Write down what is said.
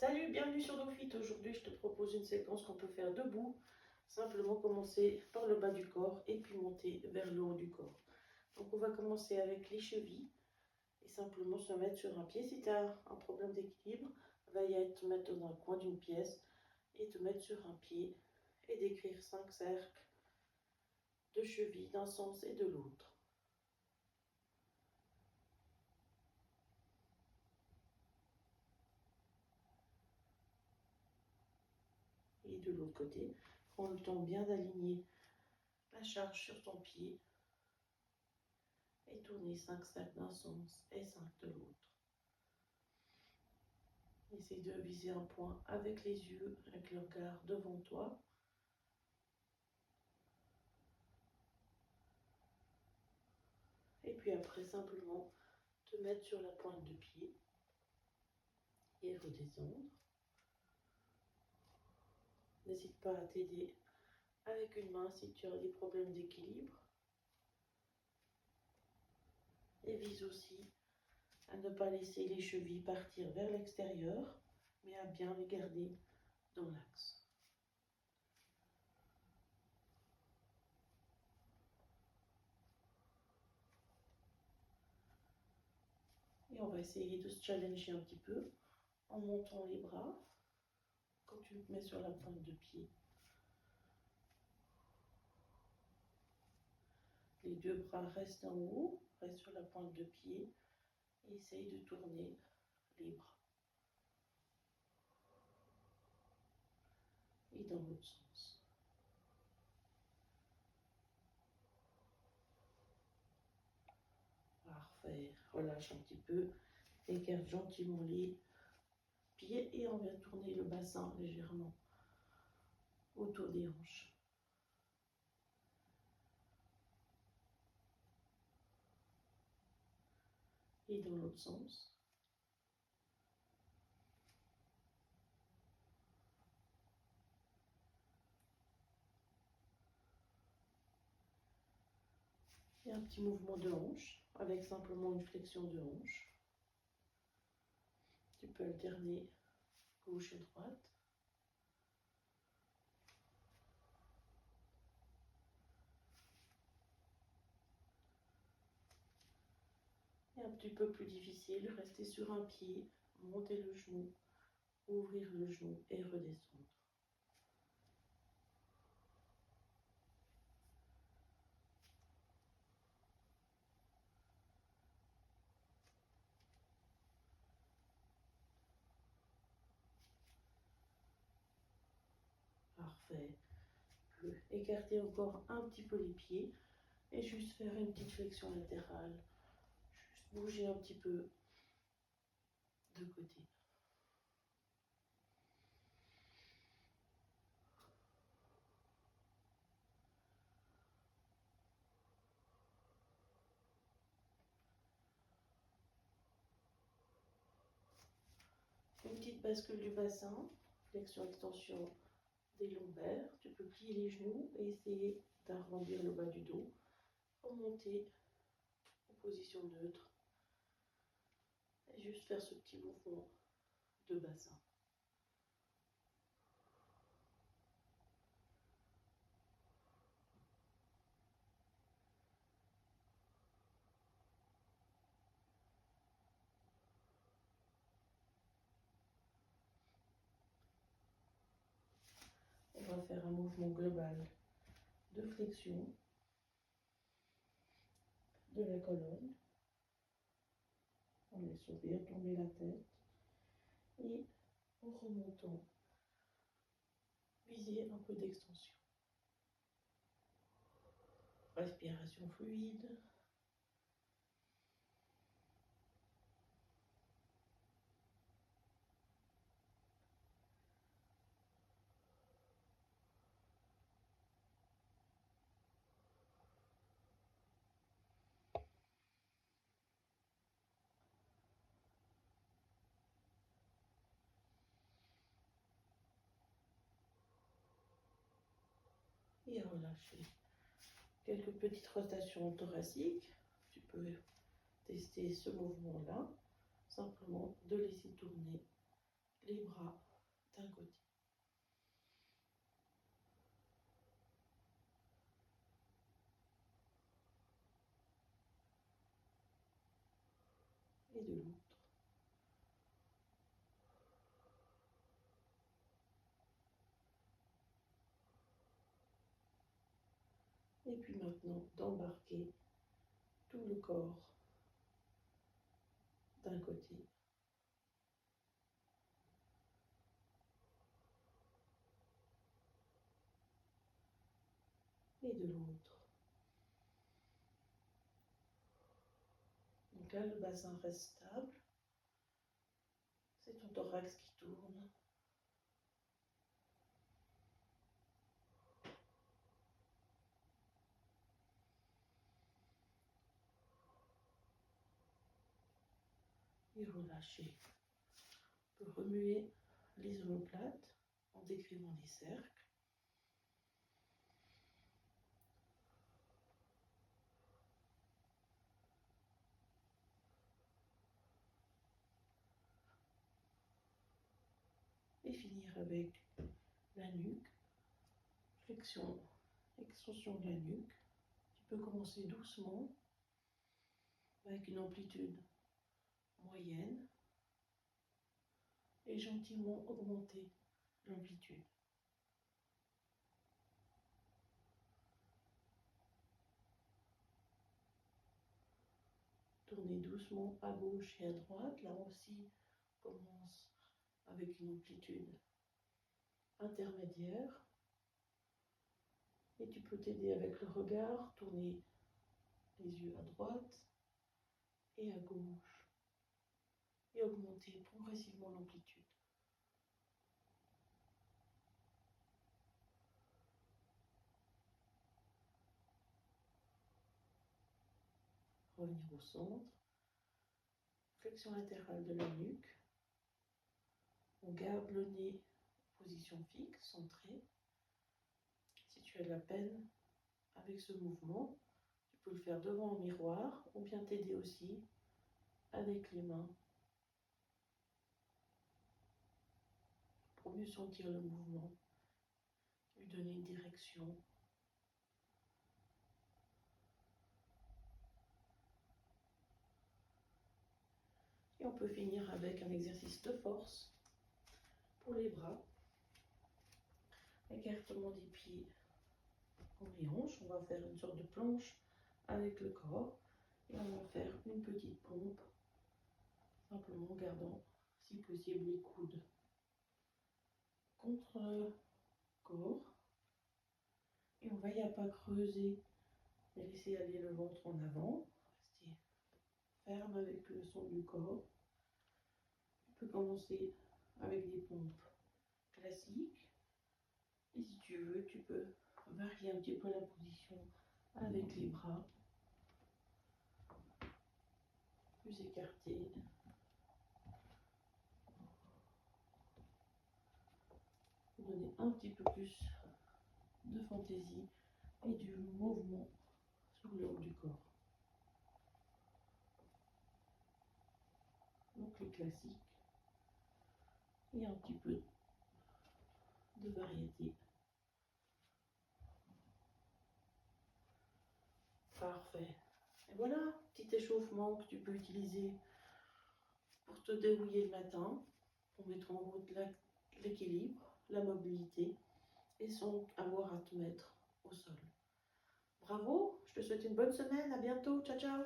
Salut, bienvenue sur NoFit. Aujourd'hui, je te propose une séquence qu'on peut faire debout. Simplement commencer par le bas du corps et puis monter vers le haut du corps. Donc, on va commencer avec les chevilles et simplement se mettre sur un pied. Si tu as un problème d'équilibre, va y te mettre dans un coin d'une pièce et te mettre sur un pied et décrire 5 cercles de chevilles d'un sens et de l'autre. Et de l'autre côté, prends le temps bien d'aligner la charge sur ton pied et tourner 5 cercles d'un sens et 5 de l'autre. Essaye de viser un point avec les yeux, avec le regard devant toi. Et puis après, simplement te mettre sur la pointe de pied et redescendre. N'hésite pas à t'aider avec une main si tu as des problèmes d'équilibre. Et vise aussi à ne pas laisser les chevilles partir vers l'extérieur, mais à bien les garder dans l'axe. Et on va essayer de se challenger un petit peu en montant les bras. Quand tu te mets sur la pointe de pied, les deux bras restent en haut, reste sur la pointe de pied et essaye de tourner les bras. Et dans l'autre sens. Parfait. Relâche un petit peu. Écarte gentiment les pieds et on vient tourner le bassin légèrement autour des hanches. Et dans l'autre sens. Et un petit mouvement de hanche avec simplement une flexion de hanche. Tu peux alterner gauche et droite. Et un petit peu plus difficile, rester sur un pied, monter le genou, ouvrir le genou et redescendre. Parfait. Écarter encore un petit peu les pieds et juste faire une petite flexion latérale. Juste bouger un petit peu de côté. Une petite bascule du bassin, flexion extension des lombaires. Tu peux plier les genoux et essayer d'arrondir le bas du dos. Remonter en position neutre. Et juste faire ce petit mouvement de bassin. On va faire un mouvement global de flexion de la colonne. On laisse bien tomber la tête. Et en remontant, viser un peu d'extension. Respiration fluide. Et relâcher. Quelques petites rotations thoraciques. Tu peux tester ce mouvement-là. Simplement de laisser tourner les bras d'un côté. Et de l'autre. Et puis maintenant, d'embarquer tout le corps d'un côté. Et de l'autre. Donc là, le bassin reste stable. C'est ton thorax qui tourne. Et relâcher. On peut remuer les omoplates en décrivant des cercles. Et finir avec la nuque, flexion, extension de la nuque. Tu peux commencer doucement avec une amplitude moyenne et gentiment augmenter l'amplitude. Tournez doucement à gauche et à droite. Là aussi, commence avec une amplitude intermédiaire. Et tu peux t'aider avec le regard, tourner les yeux à droite et à gauche et augmenter progressivement l'amplitude. Revenir au centre, flexion latérale de la nuque. On garde le nez en position fixe, centré. Si tu as de la peine avec ce mouvement, tu peux le faire devant un miroir ou bien t'aider aussi avec les mains pour mieux sentir le mouvement, lui donner une direction. Et on peut finir avec un exercice de force pour les bras. Écartement des pieds pour les hanches. On va faire une sorte de planche avec le corps. Et on va faire une petite pompe, simplement en gardant, si possible, les coudes contre le corps. Et on va y pas creuser, mais laisser aller le ventre en avant. Rester ferme avec le son du corps. Tu peux commencer avec des pompes classiques. Et si tu veux, tu peux varier un petit peu la position avec les bras plus écartés. Donner un petit peu plus de fantaisie et du mouvement sur le haut du corps. Donc les classiques et un petit peu de variété. Parfait. Et voilà, petit échauffement que tu peux utiliser pour te débrouiller le matin, pour mettre en route l'équilibre, la mobilité et sans avoir à te mettre au sol. Bravo, je te souhaite une bonne semaine, à bientôt, ciao ciao.